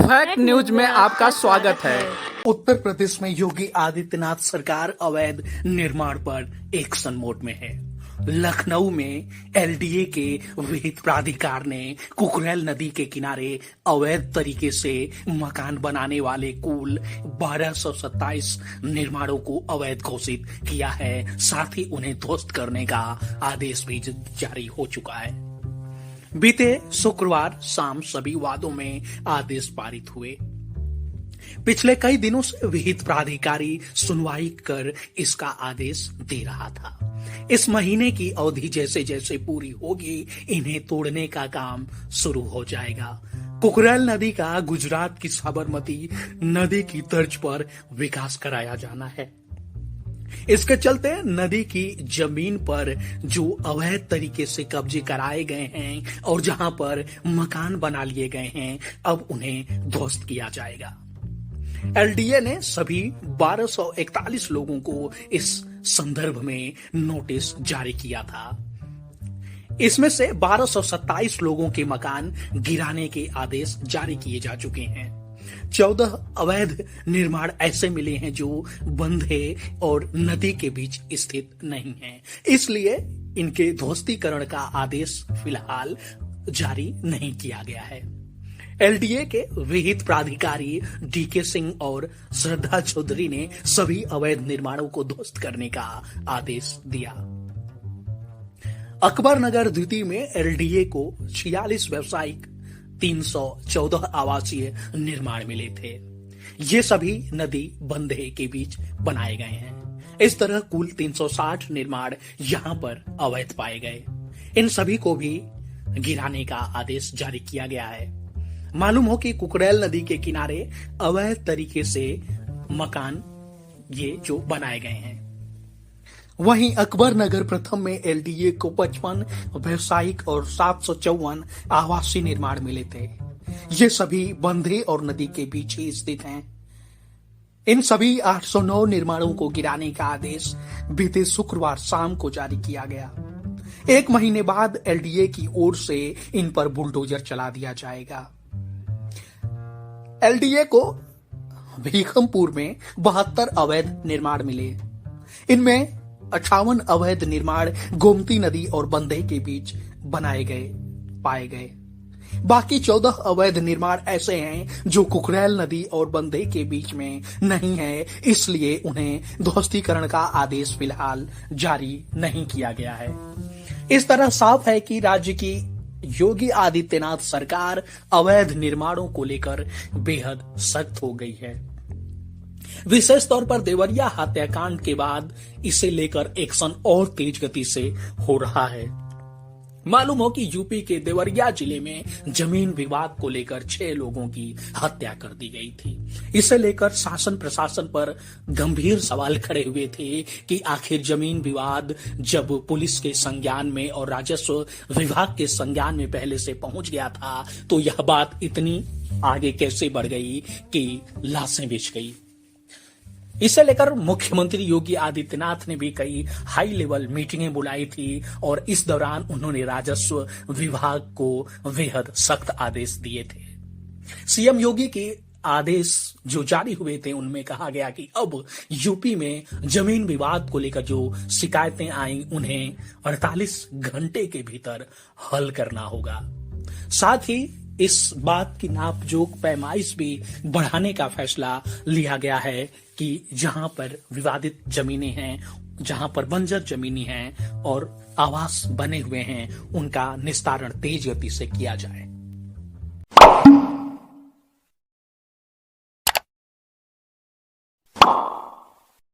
Fact news में आपका स्वागत है। उत्तर प्रदेश में योगी आदित्यनाथ सरकार अवैध निर्माण पर एक्शन मोड में है। लखनऊ में एलडीए के विहित प्राधिकार ने कुकरेल नदी के किनारे अवैध तरीके से मकान बनाने वाले कुल 1227 निर्माणों को अवैध घोषित किया है। साथ ही उन्हें ध्वस्त करने का आदेश भी जारी हो चुका है। बीते शुक्रवार शाम सभी वादों में आदेश पारित हुए। पिछले कई दिनों से विहित प्राधिकारी सुनवाई कर इसका आदेश दे रहा था। इस महीने की अवधि जैसे जैसे पूरी होगी, इन्हें तोड़ने का काम शुरू हो जाएगा। कुकरेल नदी का गुजरात की साबरमती नदी की तर्ज पर विकास कराया जाना है। इसके चलते नदी की जमीन पर जो अवैध तरीके से कब्जे कराए गए हैं और जहां पर मकान बना लिए गए हैं, अब उन्हें ध्वस्त किया जाएगा। एलडीए ने सभी 1241 लोगों को इस संदर्भ में नोटिस जारी किया था। इसमें से 1227 लोगों के मकान गिराने के आदेश जारी किए जा चुके हैं। 14 अवैध निर्माण ऐसे मिले हैं जो बंधे और नदी के बीच स्थित नहीं हैं, इसलिए इनके ध्वस्तीकरण का आदेश फिलहाल जारी नहीं किया गया है। एलडीए के विहित प्राधिकारी डीके सिंह और श्रद्धा चौधरी ने सभी अवैध निर्माणों को ध्वस्त करने का आदेश दिया। अकबर नगर द्वितीय में एलडीए को 46 व्यावसायिक 314 आवासीय निर्माण मिले थे। ये सभी नदी बंधे के बीच बनाए गए हैं। इस तरह कुल 360 निर्माण यहां पर अवैध पाए गए। इन सभी को भी गिराने का आदेश जारी किया गया है। मालूम हो कि कुकरेल नदी के किनारे अवैध तरीके से मकान ये जो बनाए गए हैं। वहीं अकबर नगर प्रथम में एलडीए को 55 व्यावसायिक और 754 आवासीय निर्माण मिले थे। ये सभी बंधे और नदी के बीच ही स्थित हैं। इन सभी 809 निर्माणों को गिराने का आदेश बीते शुक्रवार शाम को जारी किया गया। 1 महीने बाद एलडीए की ओर से इन पर बुलडोजर चला दिया जाएगा। एलडीए को भीखमपुर में 72 अवैध निर्माण मिले। इनमें 58 अवैध निर्माण गोमती नदी और बंधे के बीच पाए गए। बाकी 14 अवैध निर्माण ऐसे हैं जो कुकरेल नदी और बंधे के बीच में नहीं है, इसलिए उन्हें ध्वस्तीकरण का आदेश फिलहाल जारी नहीं किया गया है। इस तरह साफ है कि राज्य की योगी आदित्यनाथ सरकार अवैध निर्माणों को लेकर बेहद सख्त हो गई है। विशेष तौर पर देवरिया हत्याकांड के बाद इसे लेकर एक्शन और तेज गति से हो रहा है। मालूम हो कि यूपी के देवरिया जिले में जमीन विवाद को लेकर 6 लोगों की हत्या कर दी गई थी। इसे लेकर शासन प्रशासन पर गंभीर सवाल खड़े हुए थे कि आखिर जमीन विवाद जब पुलिस के संज्ञान में और राजस्व विभाग के संज्ञान में पहले से पहुंच गया था, तो यह बात इतनी आगे कैसे बढ़ गई कि लाशें बिछ गई। इसे लेकर मुख्यमंत्री योगी आदित्यनाथ ने भी कई हाई लेवल मीटिंगें बुलाई थी और इस दौरान उन्होंने राजस्व विभाग को बेहद सख्त आदेश दिए थे। सीएम योगी के आदेश जो जारी हुए थे उनमें कहा गया कि अब यूपी में जमीन विवाद को लेकर जो शिकायतें आई उन्हें 48 घंटे के भीतर हल करना होगा। साथ ही इस बात की नापजोक पैमाइश भी बढ़ाने का फैसला लिया गया है कि जहां पर विवादित जमीनें हैं, जहां पर बंजर जमीनें हैं और आवास बने हुए हैं, उनका निस्तारण तेज गति से किया जाए।